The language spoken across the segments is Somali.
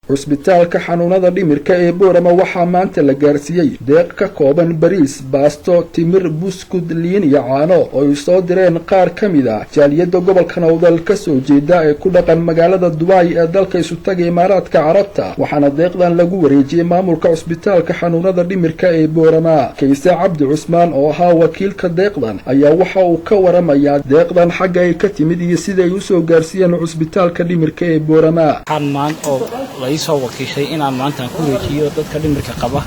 cusbitaalka xanuunada dhimirka ee Boorama waxaa maanta la gaarsiiyay deeq ka kooban bariis, baasto, timir, buskud, liin iyo caano oo ay soo direen qaar ka mid ah jaaliyada gobolka Nowdal ka soo jeeda ee ku dhaqan magaalada Dubai ee dalka Isutaga Imaaraadka Carabta waxaana deeqdan lagu wareejiyay maamulka cusbitaalka xanuunada dhimirka ee Boorama. Kayse Cabdi Cusmaan oo ahaa wakiilka deeqdan ayaa waxa uu ka waramayaa deeqdan xagga ay ka timid iyo sida ay u soo gaarsiiyeen cusbitaalka dhimirka ee Boorama. soo wakiishay inaan maanta ku wareejiyo dadka dhimirka qaba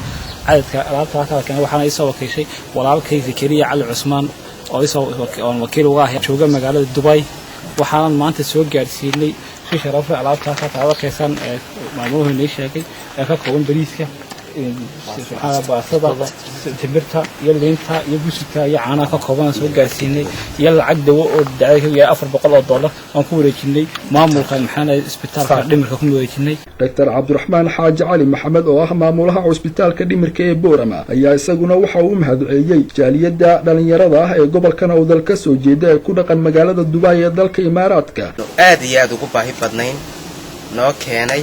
cadadka alaabta kale waxaan soo wakiishay walaalkay Zakariya Cali Cusmaan oo wakiil uga ah jooga magaalada Dubai waxaan maanta soo gaarsiinay si sharaf ah alaabta ka qeysan maamulka inay sheegay ka kooban bariiska baastada timirta iyo liinta iyo buskudka iyo caanaha ka kooban soo gaarsiinay iyo lacag dawo oo dhacay $400 aan ku wareejinay maamulka isbitaalka dhimirka ku wareejinay. Dr. Cabdiraxmaan Xaaji Cali Maxamed oo ah maamulaha cusbitaalka dhimirka ee Boorama ayaa isaguna waxa uu mahadceliyay jaaliyada dhalinyarada ah ee gobolka Nowdal ka soo jeeda ee ku dhaqan magaalada Dubai ee dalka Imaaraadka. aad iyo aad ugu baahi badnayn noo keenay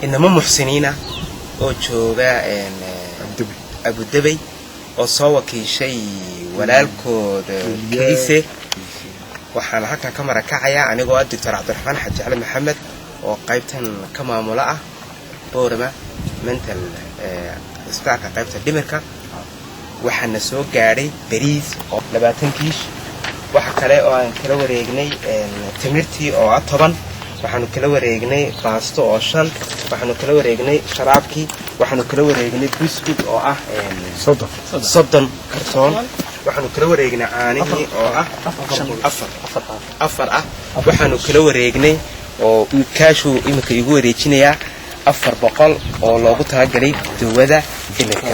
inama muxsiniina oo jooga Abu Dhabi oo soo wakiishay walaalkooda Kayse waxaan halka ka marakacaya anigoo Dr. Cabdiraxmaan Xaaji Cali Maxamed oo qaybtan ka maamula ah Boorama mental isbitaalka qaybta dhimirka waxaana soo gaaray bariis oo 20 kiish waxa kale oo aan kala wareegnay timirtii oo 10 waxaanu kala wareegnay baasto oo 5 waxaanu kala wareegnay sharaabkii waxaanu kala wareegnay buskud oo ah 30 kartoon waxaanu kala wareegnay caanihii oo ah 4 ah waxaanu kala wareegnay oo kaashu imika igu wareejinaya 400 oo loogu talagalay dawada dhimirka.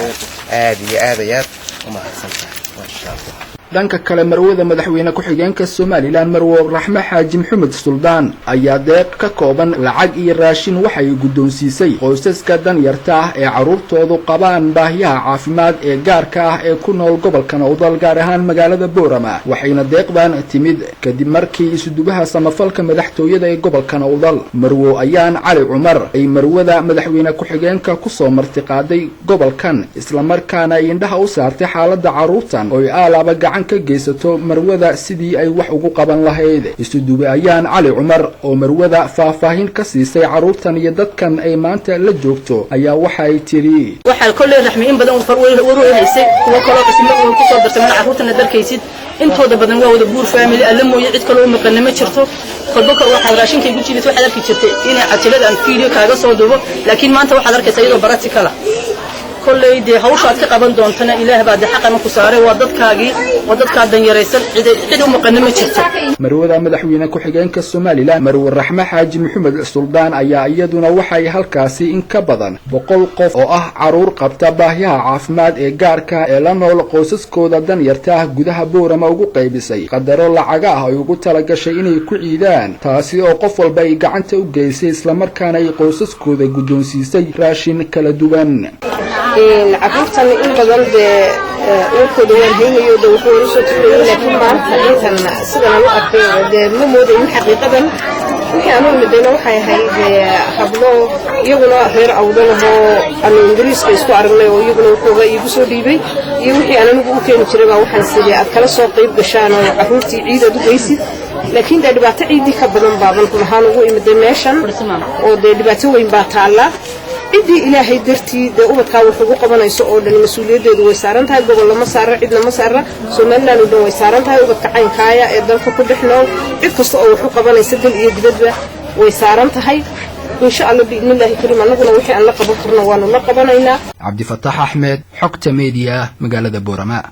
aad iyo aad uma xasantahay masha Allah. dhanka kale marwada madaxweyne ku xigeenka Soomaaliland Marwo Raxme Xaaji Maxamed Suldaan ayaa deeq ka kooban lacag iyo raashin waxay guddoonsiisay qoysaska danyarta ah ee caruurtoodu qabaan baahiyaha caafimaad ee gaarka ah ee ku nool gobolka Nowdal gaar ahaan magaalada Boorama waxayna deeqdan timid kadib markii isudubaha samafalka madaxtooyada ee gobolka Nowdal Marwo ayaan Cali Cumar ay marwada madaxweyne ku xigeenka ku soo martiqaaday gobolkan isla markaana ay indhaha u saartay xaaladda caruurtan oo ay alaaba gacan ka geysato marwada sidii ay wax ugu qaban lahayd. isuduba ayaan Cali Cumar oo marwada faahfaahin ka siisay caruurtan iyo dadkan ay maanta la joogto ayaa waxa ay tiri waxa kullee raxmi in badan waruureysay kuwa kale oo isma ku soo dartay caruurtan dalkaysid intooda badan waa wada buur family alla mooyo cid kale oo maqan ma jirto qodobka waxa raashinka igu jilis waxa arki jirtay in cajalada aan video kaaga soo duubo laakiin maanta waxa arkaysaa iyadoo practical كل دي هوشات كقبل دونتنا إله بعد حق ما كساره وضدك دنيريسن عدو مقنمة شرطة. مرود مدحوينا كحجان كالصومالي لا مرود الرحمة حاج محمد السلطان أيا أيدنا وحي هالكاسي إن كبضا بقول قف أو عرور قبطة باهيها عافماد إيجاركا إلانو لقوسس كودا دنيرتاه جودها بورا موجو قيبسي قدر الله عجاها يقول تلقى شيء يكون عيدان تاسي أو قفل بيجا عنت وجيسي إسلام كان يقوسس كودا جودون سيسي راشين كالدوان. عرفتني إن بدل بأوكل والهين يودو كورسات لكن ما حقيقة سبنا وقت ممود إن حقيقة وحنا مدينا وحي هاي حبلو يقولوا غير أوضنا هو الإنجليز كيسوا عربنا ويقولوا كوغا يبصوا ديبي يوحي أنا نقول كانوا تربا وحنسلي أكل سوق طيب بشانو عرفتي عيدة دويسي لكن ده دبعت عيدي كبدن بعضن كل حال هو يمدناشن وده دبعته وين بعتالله إدي إلهي درتي ده أوبك وحقوق قبنا يسوع لأن مسؤولية ده ويسارنتها قبل لما صار عدنا ما صار سمعنا إنه ويسارنتها وبك عين كايا إذا فكر إحنا إقص أو حقوق قبنا يسجل يجدد ويسارنتها إن شاء الله بإذن الله كريم أنا قلنا وحي أن لقب قرنا وأنا لقبنا هنا. عبد الفتاح أحمد حكت ميديا مقالة بورما.